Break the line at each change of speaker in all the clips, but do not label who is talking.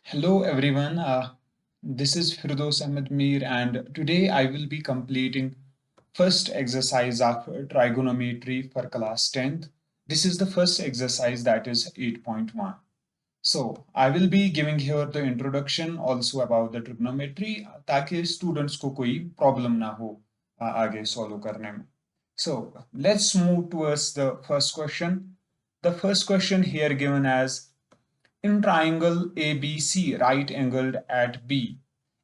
Hello everyone, this is Firdos Ahmed Mir and today I will be completing first exercise of trigonometry for class 10th. This is the first exercise that is 8.1. So I will be giving here the introduction also about the trigonometry ताकि students को कोई problem ना हो आगे solve करने में. So let's move towards the first question. The first question here given as in triangle ABC right angled at B,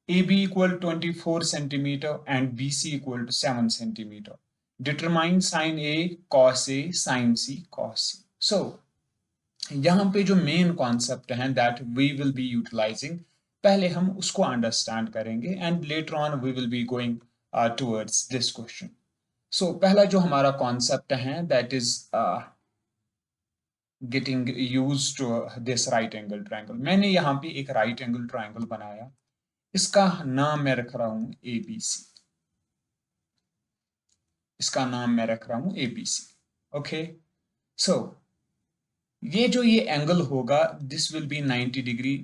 AB equal 24 centimeter and BC equal to 7 centimeter. Determine sin A, cos A, sin C, cos C. So, यहाँ पे जो main concept है that we will be utilising, पहले हम उसको understand करेंगे and later on we will be going towards this question. So पहला जो हमारा कॉन्सेप्ट है that is getting used to this right angle triangle. मैंने यहाँ पे एक right angle triangle बनाया, इसका नाम मैं रख रहा हूँ ABC. इसका नाम मैं रख रहा हूँ ABC. ओके, सो ये जो ये एंगल होगा दिस विल बी 90 डिग्री,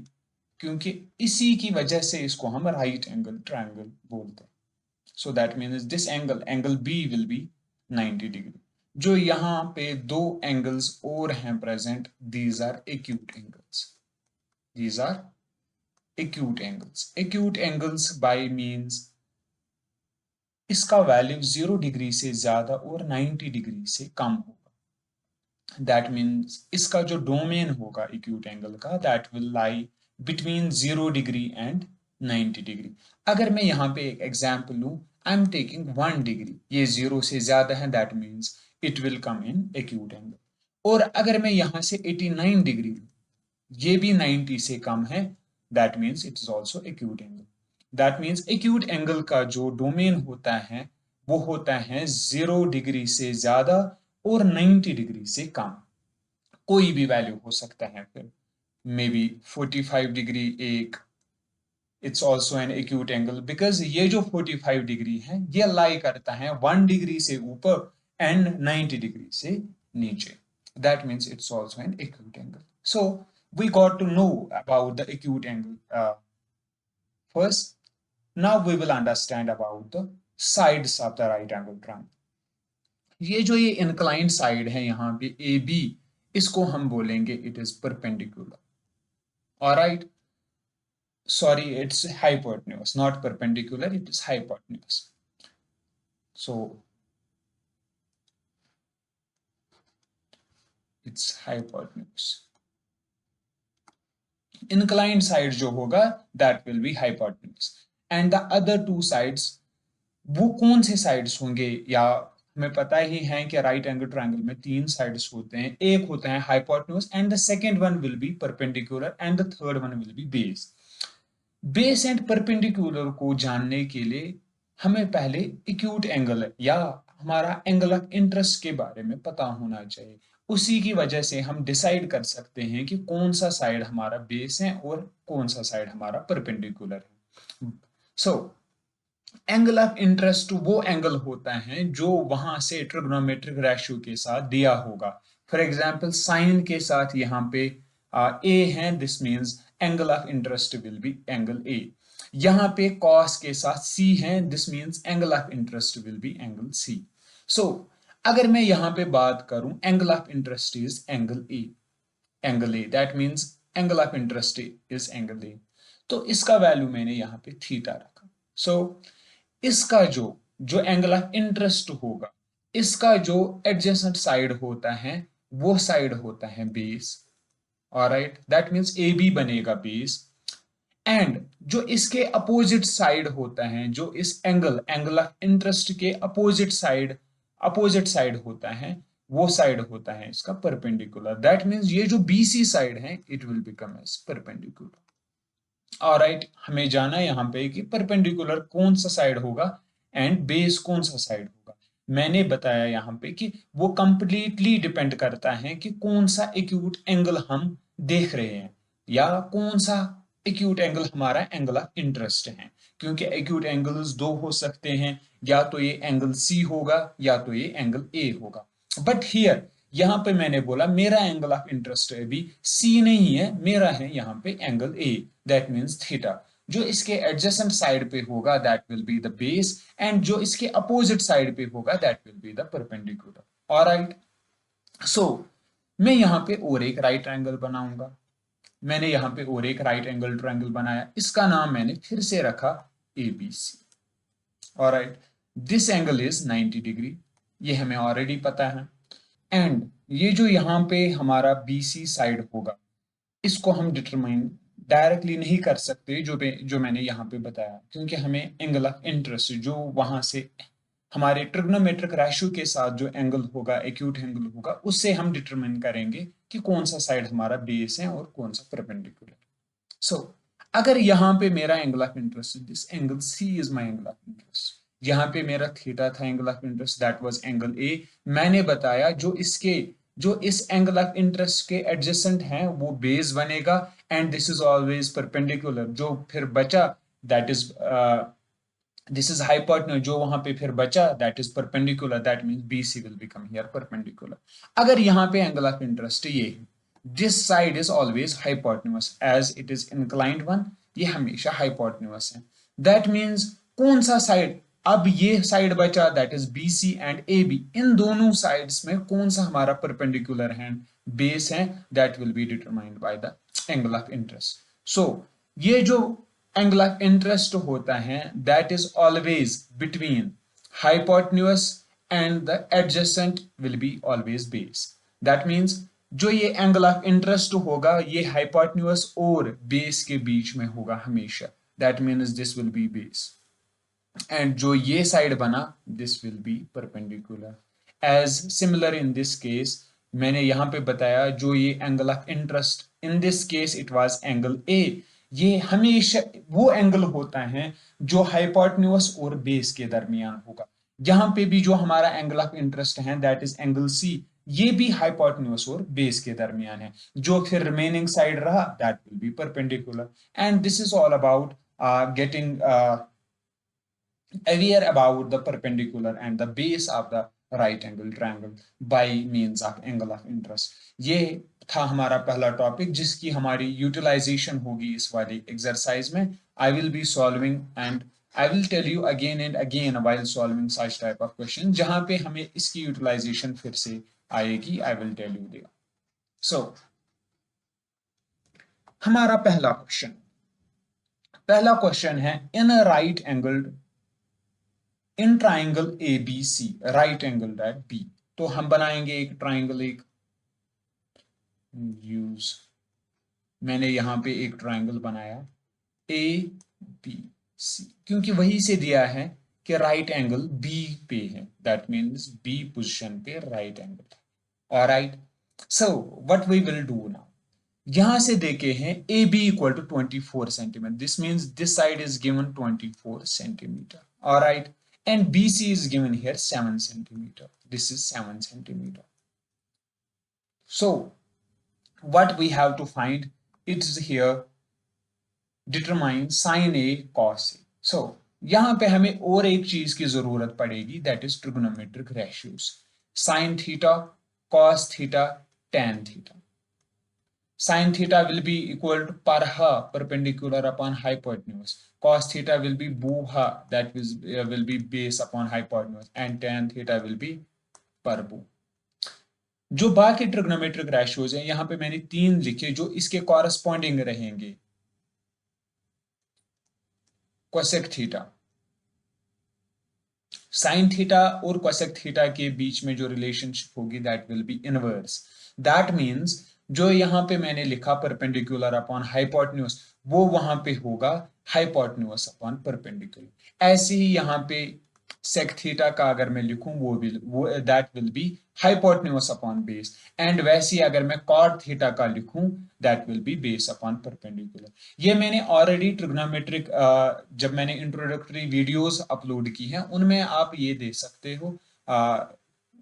क्योंकि इसी की वजह से इसको हम राइट एंगल ट्रायंगल बोलते हैं. So that means this angle B will be 90 degree. जो यहाँ पे दो एंगल्स और हैं present, these are acute angles. These are acute angles. Acute angles by means इसका वैल्यू 0 डिग्री से ज्यादा और 90 डिग्री से कम होगा. दैट मीन्स इसका जो डोमेन होगा एक्यूट एंगल का that will lie between 0 degree and 90 degree. अगर मैं यहाँ पे एक एग्जाम्पल लूं, आई एम टेकिंग 1 डिग्री, ये 0 से ज्यादा है, that means it will come in acute angle. और अगर मैं यहाँ से 89 डिग्री लूं, ये भी 90 से कम है, that means it is also acute angle. That means acute angle का जो डोमेन होता है वो होता है 0 डिग्री से ज्यादा और 90 डिग्री से कम. कोई भी वैल्यू हो सकता है, फिर मे बी 45 डिग्री एक, it's also an acute angle because ये जो 45 डिग्री है ये लाई करता है 1 डिग्री से ऊपर एंड 90 डिग्री से नीचे. That means it's also an acute angle. So we got to know about the acute angle first. Now we will understand about the sides of the right angle triangle. ये जो ये inclined side है यहाँ पे AB, इसको हम बोलेंगे it is perpendicular. Alright, sorry, it's hypotenuse, not perpendicular, it is hypotenuse. So it's hypotenuse. Inclined side जो होगा that will be hypotenuse and the other two sides, वो कौन से sides होंगे? या हमें पता ही है कि right angle triangle में तीन sides होते हैं, एक होता है hypotenuse and the second one will be perpendicular and the third one will be base. Base and perpendicular को जानने के लिए हमें पहले acute angle या हमारा angle of interest के बारे में पता होना चाहिए. उसी की वजह से हम डिसाइड कर सकते हैं कि कौन सा साइड हमारा बेस है और कौन सा साइड हमारा परपेंडिकुलर है. सो एंगल ऑफ इंटरेस्ट वो एंगल होता है जो वहां से ट्रिग्नोमेट्रिक रेशियो के साथ दिया होगा. फॉर एग्जांपल साइन के साथ यहाँ पे ए है, this means angle of interest will be angle A. यहाँ पे कॉस के साथ सी है, this means angle of interest will be angle C. So अगर मैं यहां पे बात करूं, angle of interest is angle A, that means angle of interest is angle A. तो इसका वैल्यू मैंने यहां पे थीटा रखा. सो इसका जो एंगल ऑफ इंटरेस्ट होगा, इसका जो एडजेसेंट साइड होता है वो साइड होता है base. Alright, that means A B बनेगा बेस. एंड जो इसके अपोजिट साइड होता है, जो इस एंगल ऑफ इंटरेस्ट के अपोजिट साइड होता है, वो साइड होता है इसका परपेंडिकुलर. दैट मींस ये जो BC साइड है it will become as perpendicular. Alright, हमें जाना यहाँ पे कि परपेंडिकुलर कौन सा साइड होगा एंड बेस कौन सा साइड होगा. मैंने बताया यहाँ पे कि वो कंप्लीटली डिपेंड करता है कि कौन सा एक्यूट एंगल हम देख रहे हैं या कौन सा एक्यूट एंगल हमारा एंगल ऑफ इंटरेस्ट है. क्योंकि एक्यूट एंगल्स दो हो सकते हैं, या तो ये एंगल C होगा या तो ये एंगल A होगा. बट हियर यहां पे मैंने बोला मेरा एंगल ऑफ इंटरेस्ट अभी सी नहीं है, मेरा है यहाँ पे angle A, that means theta. जो इसके एडजेसेंट साइड पे होगा that will be the base, and जो इसके अपोजिट साइड पे होगा that will be the perpendicular. Alright, so मैं यहाँ पे और एक राइट एंगल बनाऊंगा। मैंने यहाँ पे और एक राइट एंगल ट्रायंगल बनाया, इसका नाम मैंने फिर से रखा ABC. Alright, this angle is 90 degree, ये हमें ऑलरेडी पता है। एंड ये जो यहाँ पे हमारा बीसी साइड होगा, इसको हम डिटरमाइन डायरेक्टली नहीं कर सकते जो मैंने यहाँ पे बताया, क्योंकि हमें एंगल ऑफ इंटरेस्ट जो वहां से हमारे ट्रिग्नोमेट्रिक रेशियो के साथ जो एंगल होगा, एक्यूट एंगल होगा, उससे हम डिटरमाइन करेंगे कि कौन सा साइड हमारा बेस है और कौन सा परपेंडिकुलर। सो अगर यहाँ पे मेरा angle of interest, this angle C is my angle of interest, यहाँ पे मेरा थीटा था angle of interest, that was angle A. मैंने बताया जो इस एंगल ऑफ इंटरेस्ट के एडजेसेंट हैं वो बेस बनेगा, and this is always perpendicular. जो फिर बचा that is this is hypotenuse, जो वहां पे फिर बचा that is perpendicular, that means BC will become here perpendicular. अगर यहाँ पे एंगल ऑफ इंटरेस्ट ये this side is always hypotenuse as it is inclined one, ये हमेशा हाइपोटेन्यूज है। दैट मींस कौन सा साइड, अब ये साइड बचा that is BC and A B, इन दोनों साइड्स में कौन सा हमारा परपेंडिकुलर है, बेस है, that will be determined by the angle of interest. So ये जो एंगल ऑफ इंटरेस्ट होता है that is always between hypotenuse and the adjacent will be always base. That means जो ये एंगल ऑफ इंटरेस्ट होगा ये hypotenuse और base के बीच में होगा हमेशा, that means this will be base. And जो ये साइड बना this will be perpendicular. As similar in this case, मैंने यहां पे बताया जो ये angle of interest in this case it was angle A, ये हमेशा वो एंगल होता है जो हाइपोटेन्यूज और बेस के दरमियान होगा। यहां पे भी जो हमारा एंगल ऑफ इंटरेस्ट है दैट इज एंगल सी, ये भी हाइपोटेन्यूज और बेस के दरमियान है। जो फिर रिमेनिंग साइड रहा that will be perpendicular. And this is all about getting aware about the perpendicular and the base of the right angle triangle by means of angle of interest। ये था हमारा पहला टॉपिक जिसकी हमारी utilisation होगी इस वाली एक्सरसाइज में। I will be solving and I will tell you again and again while solving such type of question, जहां पे हमें इसकी यूटिलाइजेशन फिर से आएगी। I will tell you there. So हमारा पहला क्वेश्चन है in a right angled in triangle A B C, right angle at B. तो हम बनाएंगे एक ट्राइंगल, एक यूज, मैंने यहां पे एक ट्राइंगल बनाया ए बी सी, क्योंकि वही से दिया है कि राइट एंगल बी पे है, दैट मीन्स बी पोजिशन पे राइट एंगल है। Alright, so what we will do now, यहां से देखे हैं A B equal to 24 centimeter, this means this side is given 24 centimeter. Alright, and BC is given here 7 centimeter. This is 7 centimeter. So what we have to find, it is here determine sin A cos A. So यहां पे हमें और एक चीज की जरूरत पड़ेगी that is trigonometric ratios, sin theta, cos theta, tan theta. Sin theta will be equal to parha, perpendicular upon hypotenuse. Cos theta will be buha, that will be base upon hypotenuse, and tan theta will be parbu। जो बाकी trigonometric ratios हैं यहां पे मैंने 3 लिखे जो इसके corresponding रहेंगे। कोसेक थीटा, साइन थीटा और कोसेक थीटा के बीच में जो रिलेशनशिप होगी that will B inverse. That means जो यहां पे मैंने लिखा परपेंडिकुलर अपॉन हाइपोटेन्यूज, वो वहां पे होगा हाइपोटेन्यूज अपॉन परपेंडिकुलर। ऐसे ही यहां पे सेक थीटा का अगर मैं लिखूं वो that will B hypotenuse upon base, and वैसे अगर मैं कॉट थीटा का लिखूं that will be base upon perpendicular. ये मैंने ऑलरेडी ट्रिग्नोमेट्रिक जब मैंने इंट्रोडक्टरी वीडियोस अपलोड की हैं उनमें आप ये देख सकते हो,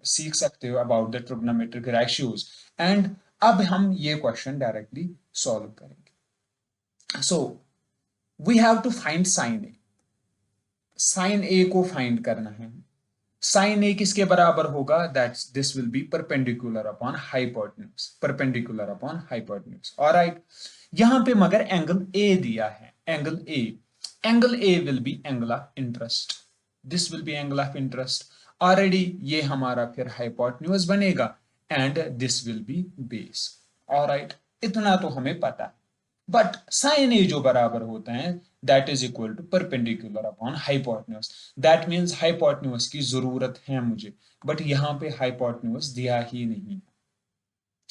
सीख सकते हो about the trigonometric ratios. And अब हम ये क्वेश्चन डायरेक्टली सॉल्व करेंगे। So we have to find sine A, sine A को फाइंड करना है। साइन ए किसके बराबर होगा, that's this will be perpendicular upon hypotenuse, perpendicular upon hypotenuse. Alright, यहां पे मगर एंगल ए दिया है, angle A will be angle of interest, this will be angle of interest. Already ये हमारा फिर हाइपोटेन्यूज बनेगा and this will be base. Alright, इतना तो हमें पता है, बट साइन ए जो बराबर होता है that is equal to perpendicular upon hypotenuse. That means hypotenuse की जरूरत है मुझे, बट यहां पे हाइपोटेन्यूज दिया ही नहीं।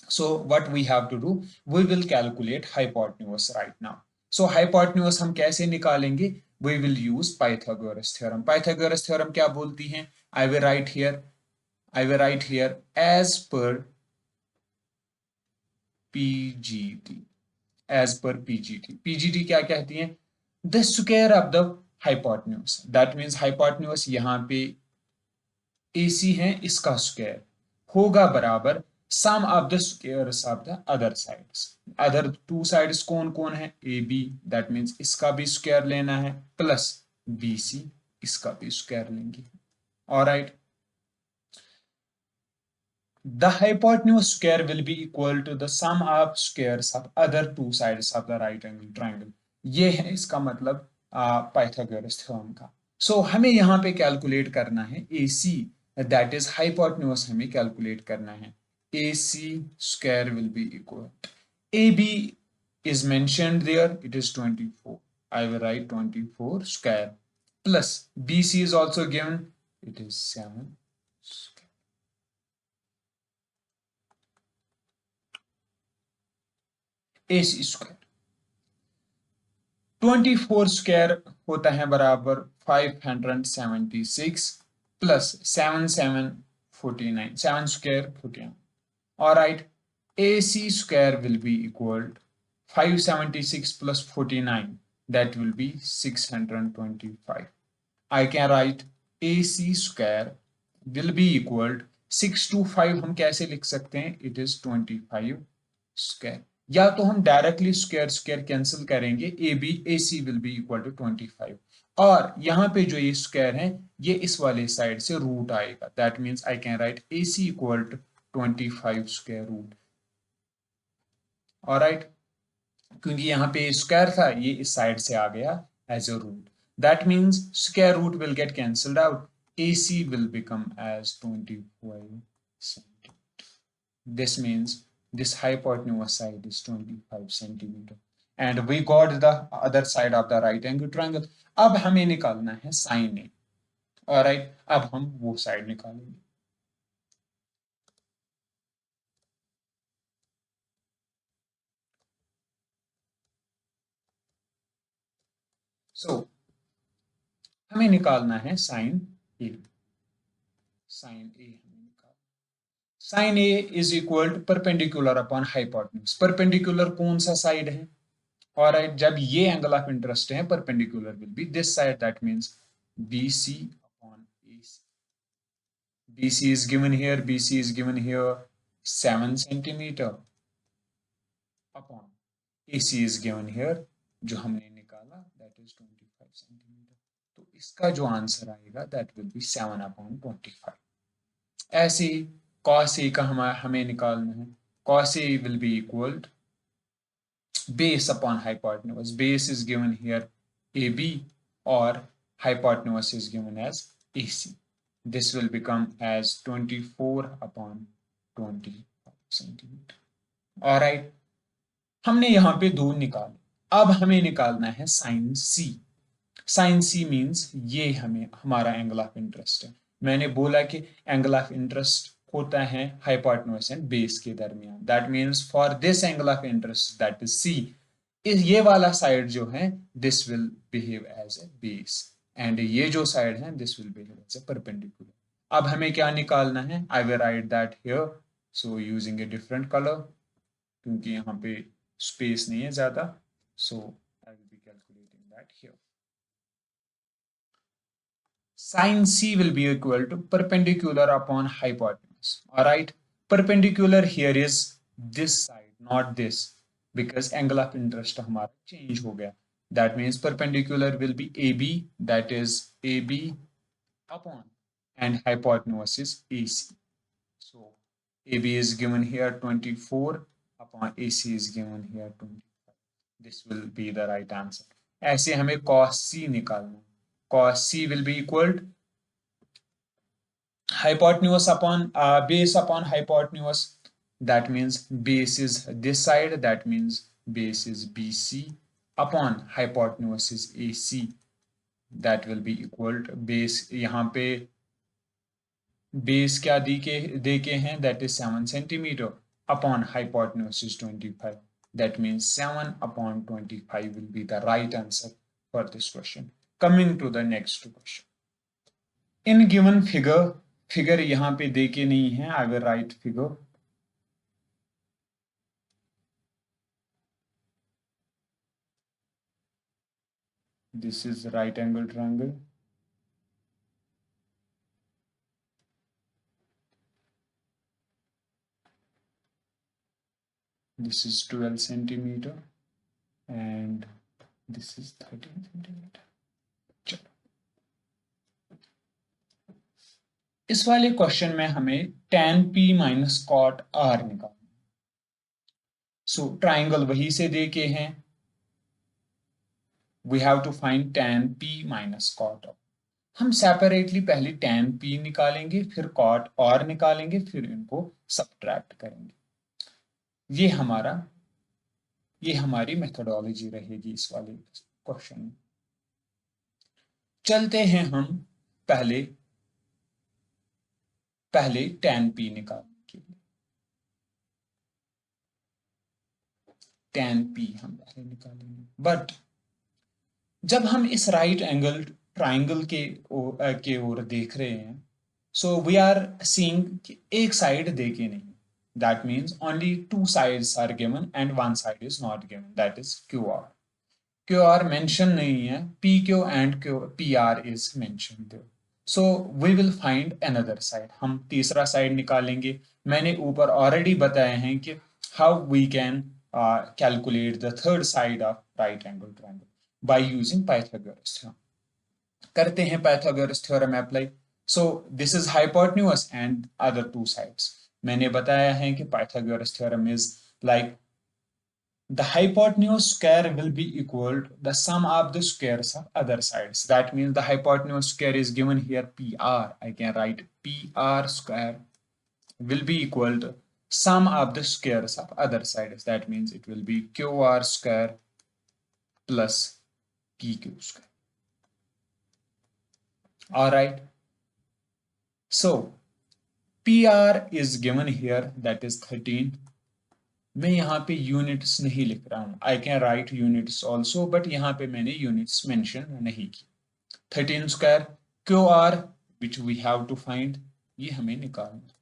so what we have to do, we will calculate hypotenuse right now. so hypotenuse हम कैसे निकालेंगे, we will use Pythagoras theorem. Pythagoras theorem क्या बोलती है, I will write here as per PGT, as per PGT. PGT क्या कहती है, the square of the hypotenuse, that means hypotenuse यहाँ पे AC है, इसका स्क्वायर होगा बराबर sum of the squares of the other sides. Other two sides कौन कौन है, ए बी, दैट मींस इसका भी स्क्वायर लेना है, प्लस बी सी, इसका भी स्क्वायर लेंगे। Alright, the hypotenuse square will be equal to the sum of squares of other two sides of the right angle triangle। ये है इसका मतलब पाइथागोरस थ्योरम का। सो हमें यहाँ पे कैलकुलेट करना है AC, दैट इज हाइपोटेन्यूज हमें कैलकुलेट करना है। AC square will be equal, AB is mentioned there, it is 24, I will write 24 square, plus BC is also given, it is 7 square। AC square 24 square होता है बराबर 576 plus 7 7 49, 7 square 49। Alright, AC square will be equal to 576 plus 49, that will be 625। I can write AC square will be equal to 6 to 5 हम कैसे लिख सकते हैं, it is 25 square। या तो हम डायरेक्टली स्क्वायर स्क्वायर कैंसिल करेंगे, A B A C will be equal to 25, और यहाँ पे जो ये स्क्वायर है ये इस वाले साइड से रूट आएगा, that means I can write A C equal to 25 square root. Alright, क्योंकि यहाँ पे स्क्वायर था ये इस साइड से आ गया as a root, that means square root will get cancelled out, A C will become as 25 centimeter। This means this hypotenuse side is 25 centimeter and we got the other side of the right angle triangle। अब हमें निकालना है sin A। Alright, अब हम वो side निकालेंगे। सो हमें निकालना है sin A। sin A हमें निकालना, sin A is equal to perpendicular upon hypotenuse। Perpendicular कौन सा साइड है, ऑलराइट, जब ये एंगल ऑफ इंटरेस्ट है perpendicular will be this side, that means BC upon AC। BC is given here, BC is given here 7 centimeter upon AC is given here, जो हमने निकाला that is 25 centimeter। तो इसका जो answer आएगा that will be 7 upon 25। ऐसे cos A का हमें निकालना है, cos A will be equal to base upon hypotenuse। base is given here AB or hypotenuse is given as AC। this will become as 24 upon 25 centimeter। Alright, हमने यहाँ पे दो निकाले, अब हमें निकालना है साइन सी। साइन सी मींस ये हमें हमारा एंगल ऑफ इंटरेस्ट है। मैंने बोला कि एंगल ऑफ इंटरेस्ट होता है हाइपोटेन्यूज एंड बेस के दरमियान, that means for this angle of interest that is C, ये वाला साइड जो है this will behave as a base and ये जो साइड है this will behave as a perpendicular. अब हमें क्या निकालना है, I will write that here, so using a different colour, क्योंकि यहाँ पे स्पेस नहीं है ज्यादा, so I will be calculating that here. sin C will be equal to perpendicular upon hypotenuse। Alright, perpendicular here is this side, not this, because angle of interest हमारा change हो गया। That means perpendicular will be AB, that is AB upon and hypotenuse is AC. So AB is given here 24 upon AC is given here 25. This will be the right answer. ऐसे हमें cos C निकालना. Cos C will be equal to hypotenuse upon base upon hypotenuse. That means base is this side, that means base is BC upon hypotenuse is AC. That will be equal to base, यहाँ पे base क्या दे के हैं, that is 7 centimeter upon hypotenuse is 25. That means 7 upon 25 will be the right answer for this question. Coming to the next question. In given figure यहाँ पे दे के नहीं है, I will write figure. This is right angle triangle. This is 12 centimeter and this is 13 centimeter. चलो, इस वाले question में हमें tan P minus cot R निकालना. सो ट्राइंगल वही से दे के हैं. We have to find tan P minus cot R. हम सेपरेटली पहले tan P निकालेंगे, फिर cot R निकालेंगे, फिर इनको सब्ट्रैक्ट करेंगे. ये हमारी मेथोडोलॉजी रहेगी इस वाले क्वेश्चन में. चलते हैं हम पहले tan P निकालने के लिए. tan P हम पहले निकालेंगे. बट जब हम इस राइट एंगल ट्राइंगल के ओर देख रहे हैं, सो वी आर सीइंग कि एक साइड दे के नहीं. That means only two sides are given and one side is not given. That is QR. QR mention नहीं है. PQ and PR is mentioned there. So we will find another side. हम तीसरा side निकालेंगे. मैंने ऊपर already बताया है कि how we can calculate the third side of right angle triangle by using Pythagoras theorem. करते हैं Pythagoras theorem apply. So this is hypotenuse and other two sides. मैंने बताया है कि Pythagoras theorem is like the hypotenuse square will be equal to the sum of the squares of other sides. That means the hypotenuse square is given here PR. I can write PR square will be equal to sum of the squares of other sides. That means it will be QR square plus PQ square. All right. So PR is given here, that is 13. मैं यहाँ पे units नहीं लिख रहा हूँ. I can write units also, but यहाँ पे मैंने यूनिट्स मेंशन नहीं की. 13 square QR which we have to find, ये हमें निकालना,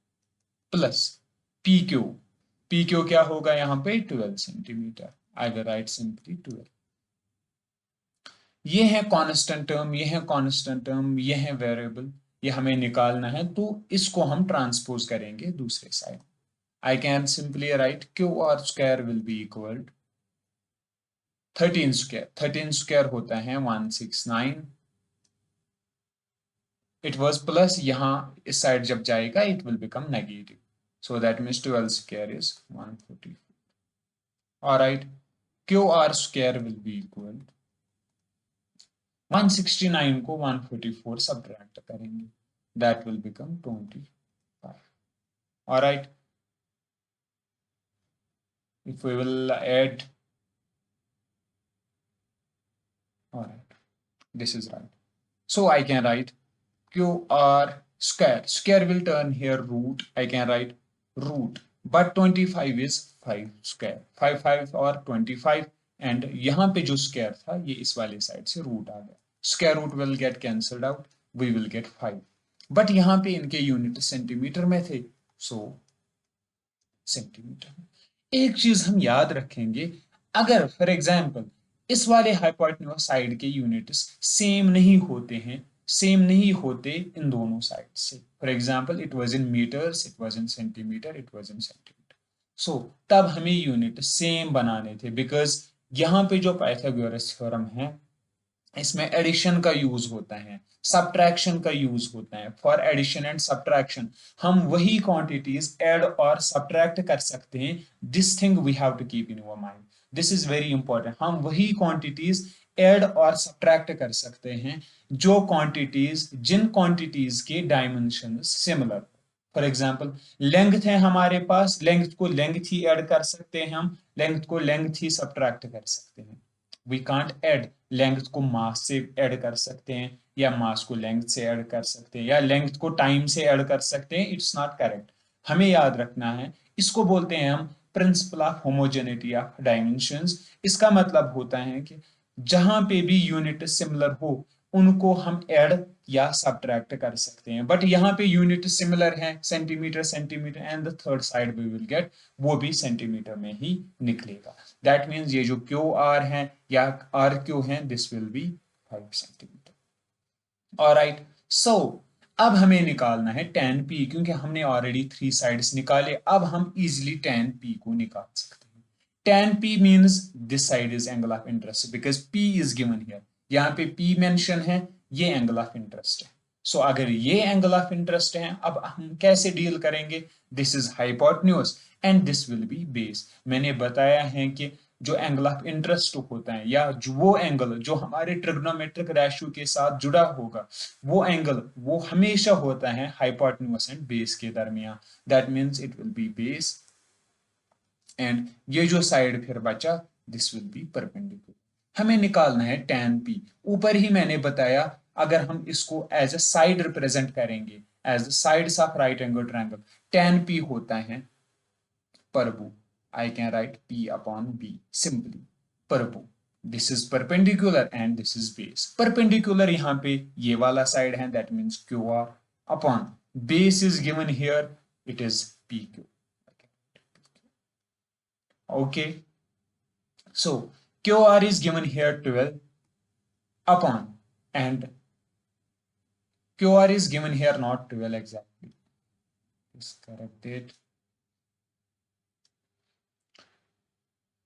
प्लस PQ क्या होगा यहाँ पे 12 centimetre. I will write simply 12. ये है कांस्टेंट टर्म, ये है कांस्टेंट टर्म, ये है वेरिएबल, ये हमें निकालना है. तो इसको हम ट्रांसपोज करेंगे दूसरे side. I can simply write QR square will be equal to 13 square. 13 square होता है 169. It was plus, यहाँ इस साइड जब जाएगा it will become negative. So that means 12 square is 144. Alright, QR square will be equal to 169 को 144 subtract करेंगे. That will become 25. Alright. If we will add, all right, this is right. So I can write QR square. Square will turn here root. I can write root, but 25 is 5 square. 5 और 25 and यहाँ पे जो square था ये इस वाले side से root आ गया. Square root will get cancelled out. We will get 5. But यहाँ पे इनके यूनिट सेंटीमीटर में थे, so सेंटीमीटर. एक चीज हम याद रखेंगे, अगर फॉर एग्जाम्पल इस वाले हाइपोटेन्यूज साइड के यूनिट्स सेम नहीं होते इन दोनों साइड से. For example it was in metres, it was in centimetre, it was in centimetre. So तब हमें यूनिट सेम बनाने थे, बिकॉज यहाँ पे जो पाइथागोरस थ्योरम है इसमें एडिशन का यूज होता है, सब्ट्रैक्शन का यूज होता है। फॉर एडिशन एंड सब्ट्रैक्शन हम वही क्वांटिटीज ऐड और सब्ट्रैक्ट कर सकते हैं। This thing we have to keep in your mind, this is very important. हम वही क्वांटिटीज ऐड और सब्ट्रैक्ट कर सकते हैं जो क्वांटिटीज, जिन क्वांटिटीज के dimension similar. For example length है हमारे पास, लेंथ को लेंथ ही ऐड कर सकते हैं, हम लेंथ को लेंथ ही सब्ट्रैक्ट कर सकते हैं। वी कांट ऐड लेंथ को मास से ऐड कर सकते हैं, या मास को लेंथ से ऐड कर सकते हैं, या लेंथ को टाइम से ऐड कर सकते हैं। It's not correct. हमें याद रखना है, इसको बोलते हैं हम principle of homogeneity of dimensions. इसका मतलब होता है कि जहां पे भी यूनिट सिमिलर हो उनको हम ऐड या सब्ट्रैक्ट कर सकते हैं। बट यहाँ पे यूनिट सिमिलर है, centimeter centimeter, and the third side we will get, वो भी सेंटीमीटर में ही निकलेगा। दैट मीन्स ये जो क्यू आर है या आर क्यू है, this will be 5 centimetre. Alright, so अब हमें निकालना है tan p, क्योंकि हमने ऑलरेडी 3 साइड्स निकाले। अब हम इजिली tan p को निकाल सकते हैं। tan p means this side is angle of interest because p is given here। यहाँ पे p मेंशन है, ये एंगल ऑफ इंटरेस्ट है। सो अगर ये एंगल ऑफ इंटरेस्ट है, अब हम कैसे डील करेंगे? This is hypotenuse and this will be base. मैंने बताया है कि जो एंगल ऑफ इंटरेस्ट होता है, या जो वो एंगल जो हमारे ट्रिग्नोमेट्रिक रेशियो के साथ जुड़ा होगा, वो एंगल वो हमेशा होता है हाइपोटेन्यूज एंड बेस के दरमियान। That means it will be base, and ये जो साइड फिर बचा, दिस विल बी परपेंडिकुलर। हमें निकालना है tan p। ऊपर ही मैंने बताया, अगर हम इसको एज ए साइड रिप्रेजेंट करेंगे, as sides of right angle triangle, tan p होता है परबू। I can write p upon b simply, परबू। This is perpendicular and this is base. Perpendicular यहाँ पे ये वाला साइड है, that means Q R, upon base is given here, it is P Q. Okay, so QR is given here 12 upon, and QR is given here not 12 exactly. Let's correct it.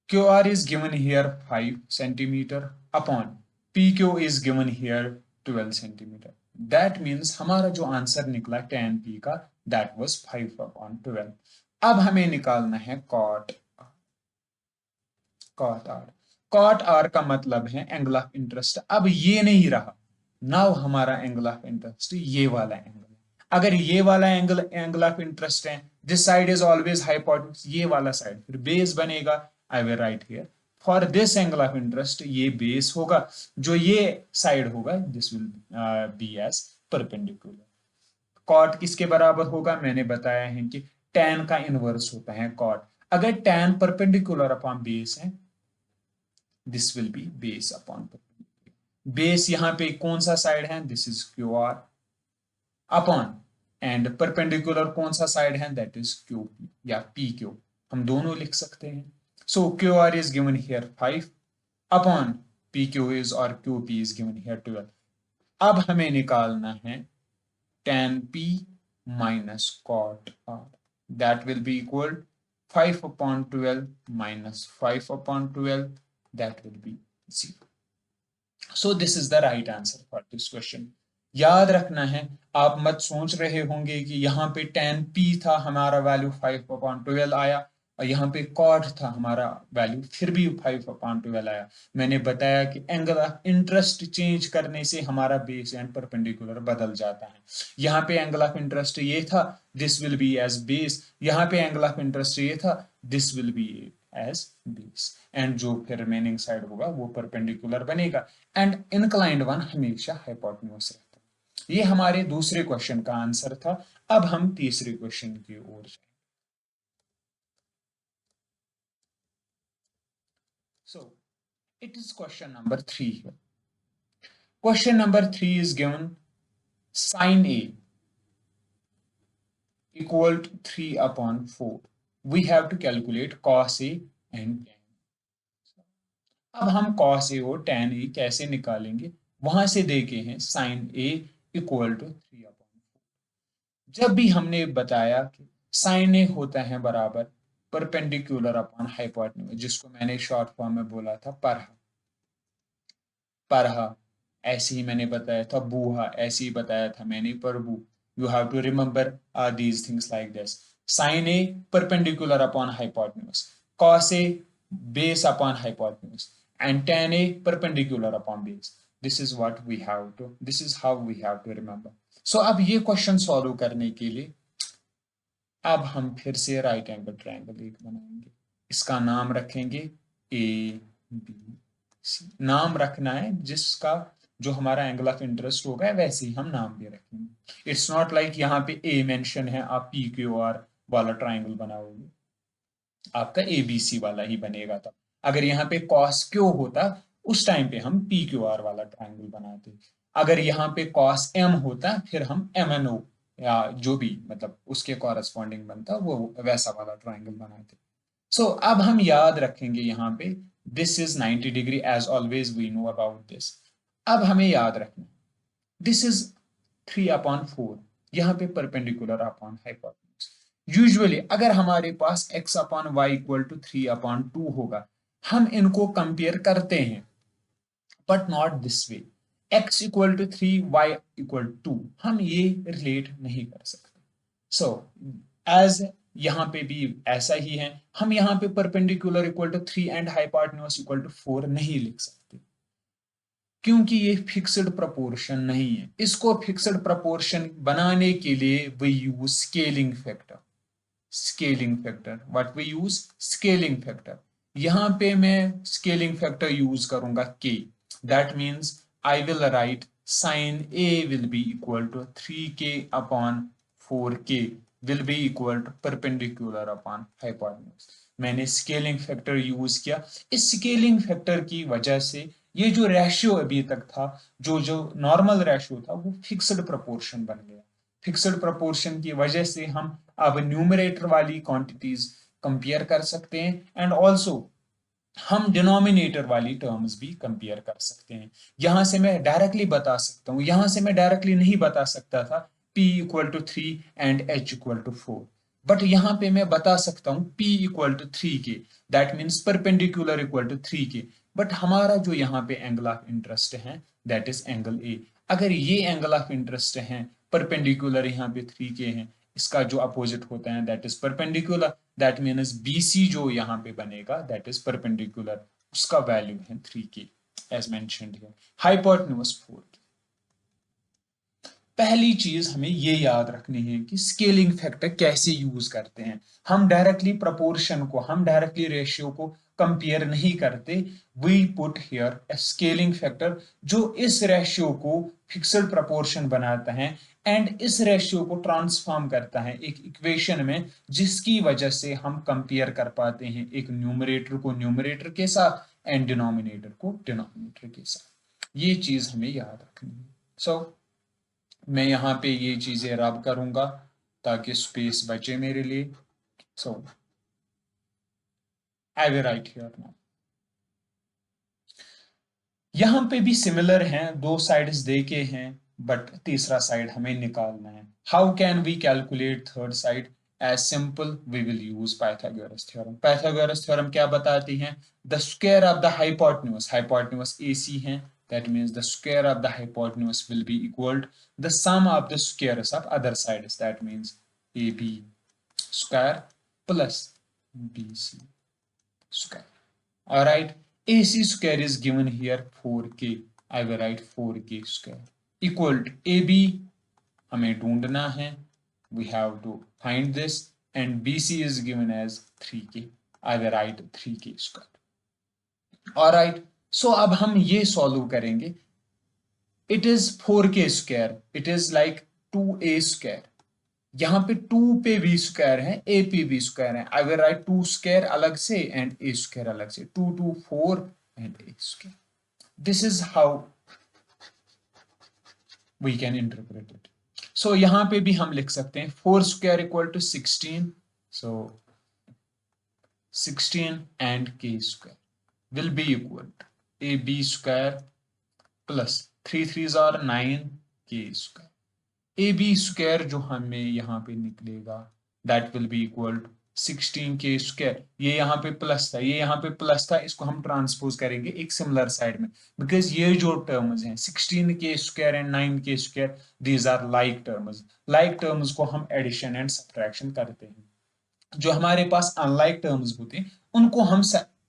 QR is given here 5 centimeter upon PQ is given here 12 centimeter. That means हमारा जो answer निकला tan P का, that was 5 upon 12। अब हमें निकालना है cot R। Cot R का मतलब है एंगल ऑफ इंटरेस्ट। अब ये नहीं रहा, नाउ हमारा एंगल ऑफ इंटरेस्ट ये वाला एंगल है। अगर ये वाला एंगल एंगल ऑफ इंटरेस्ट है, this side is always hypotenuse, ये वाला साइड फिर बेस बनेगा। I will write here for this angle of interest ये बेस होगा, जो ये साइड होगा this will be as perpendicular. Cot किसके बराबर होगा? मैंने बताया है कि tan का इनवर्स होता है कॉट। अगर tan परपेंडिकुलर अपॉन बेस है, this will be base upon base. यहां पे कौन सा साइड है? This is Q R upon, and perpendicular कौन सा साइड है? दैट इज क्यू पी या पी क्यू, हम दोनों लिख सकते हैं। So Q R is given here 5 upon P Q is, और Q P is given here 12। अब हमें निकालना है tan p minus cot r, that will be equal 5 upon 12 minus 5 upon 12, that will be 0। So this is the right answer for this question। याद रखना है, आप मत सोच रहे होंगे कि यहाँ पे tan p था, हमारा वैल्यू 5 अपॉन 12 आया, और यहाँ पे cot था, हमारा वैल्यू फिर भी 5 अपॉन 12 आया। मैंने बताया कि एंगल ऑफ इंटरेस्ट चेंज करने से हमारा बेस एंड परपेंडिकुलर बदल जाता है। यहाँ पे एंगल ऑफ इंटरेस्ट ये था, this will be as base. यहाँ पे एंगल ऑफ इंटरेस्ट ये था, this will be as base, and जो फिर रिमेनिंग साइड होगा वो परपेंडिकुलर बनेगा, एंड इंक्लाइंड वन हमेशा हाइपोटेन्यूज रहता है। ये हमारे दूसरे क्वेश्चन का आंसर था। अब हम तीसरे क्वेश्चन की ओर जाएं। So it is question number 3 here। Question number 3 is given sin A equal to 3 upon 4। We have to calculate cos A and tan। अब हम cos A और tan A कैसे निकालेंगे? वहां से देखे हैं sin A equal to 3 upon 4। जब भी हमने बताया कि sin A होता है बराबर परपेंडिकुलर अपॉन हाइपोटेन्यूज, जिसको मैंने शॉर्ट फॉर्म में बोला था परहा। ऐसे ही मैंने बताया था बूहा, ऐसे ही बताया था मैंने प्रभु. You have to remember these things like this. Sin A perpendicular upon hypotenuse, cos A base upon hypotenuse, and tan A perpendicular upon base. This is how we have to remember. So अब ये question solve करने के लिए अब हम फिर से right angle triangle एक बनाएंगे. इसका नाम रखेंगे ए बी सी. नाम रखना है जिसका जो हमारा एंगल ऑफ इंटरेस्ट होगा वैसे ही हम नाम भी रखेंगे. इट्स नॉट लाइक यहाँ पे ए मेंशन है आप पी क्यू आर वाला ट्राइंगल बनाओगे, आपका ए बी सी वाला ही बनेगा. तब अगर यहाँ पे कॉस क्यू होता उस टाइम पे हम पी क्यू आर वाला ट्राइंगल बनाते. अगर यहाँ पे कॉस एम होता फिर हम एम एन ओ या जो भी मतलब उसके कॉरेस्पॉन्डिंग बनता वो वैसा वाला ट्राइंगल बनाते. सो अब हम याद रखेंगे यहाँ पे this is 90 degree as always we know about this. अब हमें याद रखना दिस इज 3/4, यहाँ पे परपेंडिकुलर अपॉन हाइपोटेन्यूज. यूजुअली अगर हमारे पास x upon Y equal to 3/2 होगा हम इनको कंपेयर करते हैं, but not this way. x equal to 3 y equal 2 हम ये रिलेट नहीं कर सकते. सो एज यहाँ पे भी ऐसा ही है, हम यहाँ पे perpendicular equal to 3 and hypotenuse equal to 4 नहीं लिख सकते क्योंकि ये फिक्स्ड प्रपोर्शन नहीं है. इसको फिक्स्ड प्रपोर्शन बनाने के लिए we use scaling factor. Scaling factor what we use scaling factor. यहाँ पे मैं स्केलिंग फैक्टर यूज करूंगा k. That means I will write sin a will be equal to 3k upon 4k will be equal to perpendicular upon hypotenuse. मैंने scaling factor use किया. इस scaling factor की वजह से ये जो रेशियो अभी तक था जो नॉर्मल रेशियो था वो फिक्स्ड प्रपोर्शन बन गया. फिक्स्ड प्रपोर्शन की वजह से हम अब न्यूमरेटर वाली क्वांटिटीज कंपेयर कर सकते हैं एंड ऑल्सो हम डिनोमिनेटर वाली टर्म्स भी कंपेयर कर सकते हैं. यहां से मैं डायरेक्टली बता सकता हूं, यहां से मैं डायरेक्टली नहीं बता सकता था p equal to 3 and h equal to 4, but यहां पे मैं बता सकता हूं p equal to 3k. That means perpendicular equal to 3k. But हमारा जो यहाँ पे एंगल ऑफ इंटरेस्ट है दैट इज एंगल ए. अगर ये एंगल ऑफ इंटरेस्ट है परपेंडिकुलर यहाँ पे 3k है, इसका जो अपोजिट होता है that is perpendicular. That means BC जो यहाँ पे बनेगा दैट इज परपेंडिकुलर, उसका वैल्यू है 3k as mentioned here. Hypotenuse 4k. पहली चीज हमें ये याद रखनी है कि स्केलिंग फैक्टर कैसे यूज करते हैं. हम डायरेक्टली प्रपोर्शन को, हम डायरेक्टली रेशियो को कंपेयर नहीं करते. We put here a scaling factor जो इस रेशियो को फिक्स्ड प्रपोर्शन बनाता है एंड इस रेशियो को ट्रांसफॉर्म करता है एक इक्वेशन में, जिसकी वजह से हम कंपेयर कर पाते हैं एक न्यूमरेटर को न्यूमरेटर के साथ एंड डिनोमिनेटर को डिनोमिनेटर के साथ. ये चीज हमें याद रखनी है. सो मैं यहाँ पे ये चीजें रब करूंगा ताकि स्पेस बचे मेरे लिए. So I will write here now. यहां पे भी सिमिलर हैं, दो साइड्स देके हैं बट तीसरा साइड हमें निकालना है. How can we calculate third side? As simple we will use Pythagoras theorem. Pythagoras theorem क्या बताती है? The square of the hypotenuse, hypotenuse AC है, that means the square of the hypotenuse will be equal to the sum of the squares of other sides. That means AB square plus BC square. All right, AC square is given here 4k. I will write 4k square equal to AB हमें ढूंढना है. We have to find this and BC is given as 3k. I will write 3k square. All right. सो अब हम ये solve करेंगे. It is 4k square, it is like 2a square. यहां पे 2 पे b स्क्वायर है, a पे b square है. आई विल राइट 2 स्क्वायर अलग से एंड a स्क्वायर अलग से. 2 2 4 and a square. This is how we can interpret it. So यहां पे भी हम लिख सकते हैं 4 square equal to 16. So 16 and k square will be equal to AB square plus 3 3s are 9k square. AB square जो हमें यहाँ पे निकलेगा that will be equal to 16 के स्क्वायर, ये यहाँ पे प्लस था, ये यहाँ पे प्लस था, इसको हम ट्रांसपोज करेंगे एक सिमिलर साइड में, बिकॉज ये जो टर्म्स हैं 16 के स्क्वायर एंड 9 के square, these are like terms. Like terms को हम एडिशन एंड सब्ट्रैक्शन करते हैं। जो हमारे पास अनलाइक टर्म्स होते हैं उनको हम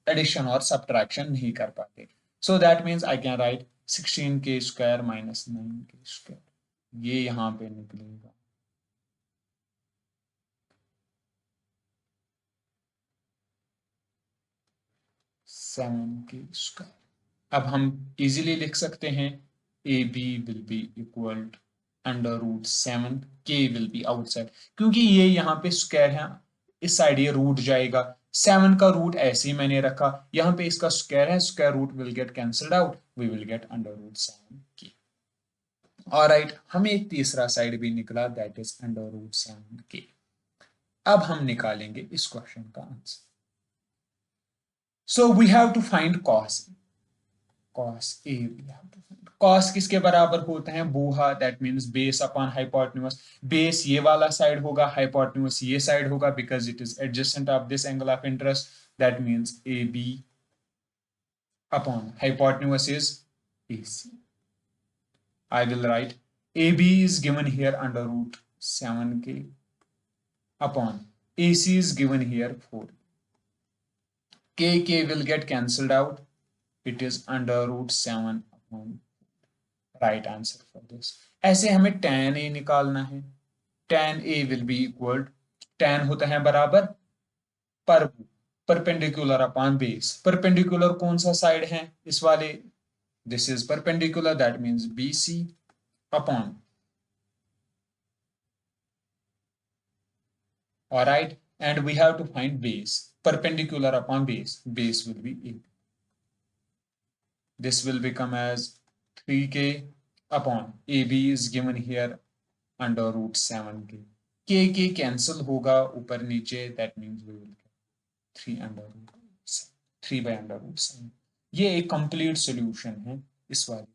एडिशन और सब्ट्रैक्शन नहीं कर पाते। सो that means I can right 16 के स्क्वायर माइनस 9 के स्क्वायर, ये यहाँ पे निकलेगा 7 के स्क्वायर। अब हम इजीली लिख सकते हैं A B will be equal under root 7, K will be outside, क्योंकि ये यहाँ पे स्क्वायर है, इस साइड ये रूट जाएगा, 7 का रूट ऐसे ही मैंने रखा, यहाँ पे इसका स्क्वायर है, square root will get cancelled out, we will get under root 7 K. Alright, हमें एक तीसरा साइड भी निकला, दैट इज अंडर रूट 7 के। अब हम निकालेंगे इस क्वेश्चन का answer. So we have to find cos cos a, we have to find cos किसके बराबर होता है, बूहा, that means base upon hypotenuse. Base ये वाला साइड होगा, हाइपोटेन्यूज ये साइड होगा, because it is adjacent of this angle of interest, that means A B upon hypotenuse is AC. I will write AB is given here under root 7k upon AC is given here 4. K will get cancelled out. It is under root 7 upon right answer for this. ऐसे हमें tan A निकालना है। tan A will be equal, tan होता है बराबर perpendicular upon base. Perpendicular कौन सा side है इस वाले, this is perpendicular, that means BC upon, all right, and we have to find base, perpendicular upon base, base will be 8, this will become as 3k upon AB is given here under root 7k, k cancel होगा ऊपर नीचे, that means we will get 3 under root 7, 3 by under root 7। ये एक complete solution है इस वाले।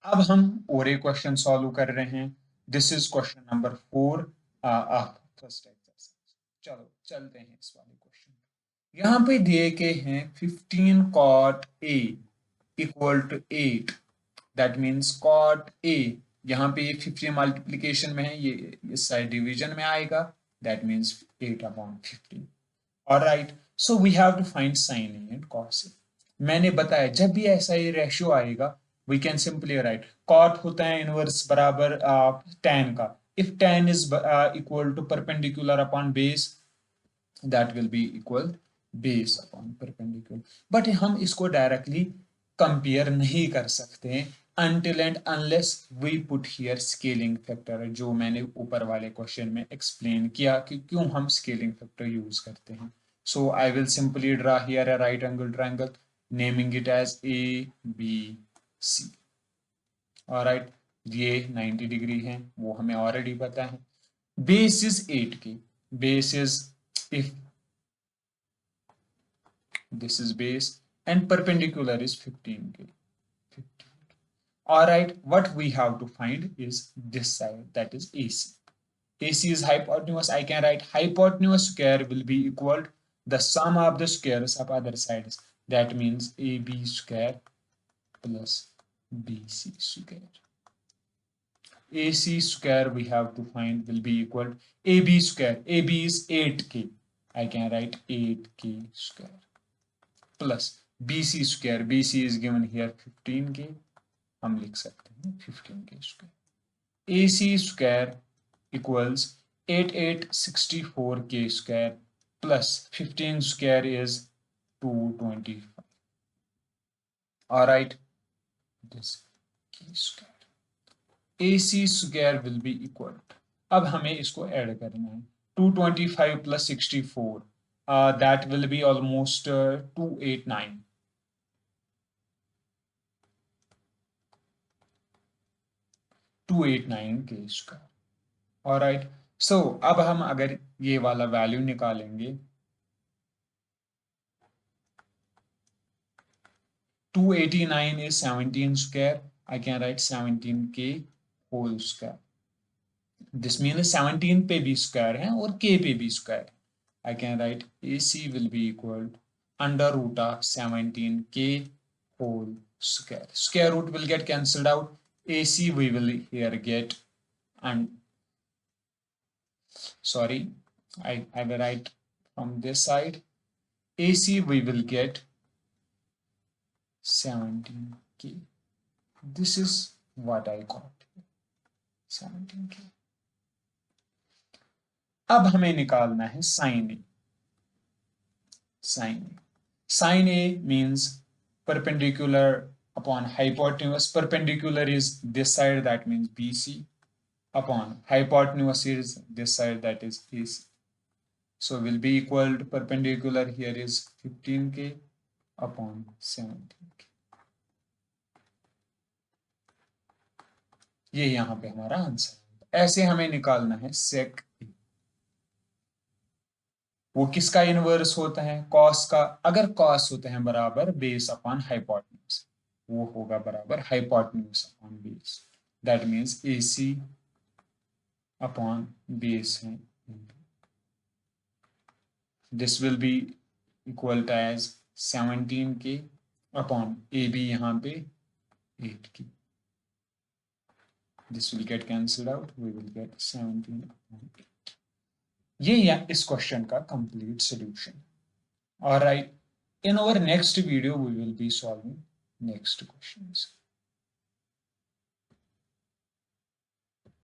अब हम और एक क्वेश्चन सॉल्व कर रहे हैं, this is question number 4 of first exercise. चलो चलते हैं इस वाले क्वेश्चन। यहाँ पे दिए गए हैं 15 cot A equal to 8, that means cot A, यहाँ पे ये 50 मल्टीप्लीकेशन में है, ये इस साइड डिवीजन में आएगा, that means 8 upon 50। Alright, so we have to find sine A and cos A। मैंने बताया जब भी ऐसा ये रेशियो आएगा, we can simply write cot होता है इनवर्स बराबर tan का, if tan is equal to perpendicular upon base, that will be equal base upon perpendicular, but हम इसको डायरेक्टली कंपेयर नहीं कर सकते until and unless we put here scaling factor, जो मैंने ऊपर वाले क्वेश्चन में एक्सप्लेन किया कि क्यों हम स्केलिंग फैक्टर यूज करते हैं। so I will simply draw here a right angle triangle, naming it as ABC। Alright, ये 90 डिग्री है, वो हमें ऑलरेडी पता है। Base is 8 K, base is, if this is base and perpendicular is 15 K, 15। Alright, what we have to find is this side, that is AC। AC is hypotenuse, I can write hypotenuse square will be equal to the sum of the squares of other sides, that means AB square plus BC square। AC square we have to find will be equal to AB square. AB is 8k. I can write 8k square plus BC square. BC is given here 15k. हम लिख सकते हैं 15k square. AC square equals 8864k square plus 15 square is 225. All right, this k square. AC square will be equal, अब हमें इसको add करना है, 225 plus 64, that will be almost 289, 289 के स्क्वायर। ऑलराइट, सो अब हम अगर ये वाला वैल्यू निकालेंगे, 289 is 17 square, I can write 17k whole square. This means 17 पे भी square है और k पे भी square. I can write AC will be equal to under root of 17k whole square. Square root will get cancelled out. AC we will here get, and sorry, I will write from this side. AC we will get 17k. This is what I got. 17k. अब हमें निकालना है sine A. Sin A means perpendicular upon hypotenuse. Perpendicular is this side, that means BC, upon hypotenuse is this side, that is AC. So will be equal to perpendicular here is 15k upon 17k. ये यहां पे हमारा answer. ऐसे हमें निकालना है सेक ए. वो किसका इनवर्स होता है? कॉस का. अगर कॉस होते हैं बराबर बेस अपॉन हाइपोटेन्यूज, वो होगा बराबर hypotenuse upon base. That means AC upon base है. This will be equal to as 17k upon AB यहाँ पे 8k. This will get cancelled out. We will get 17 upon 8. ये इस क्वेश्चन का complete solution. Alright, in our next video we will be solving next questions.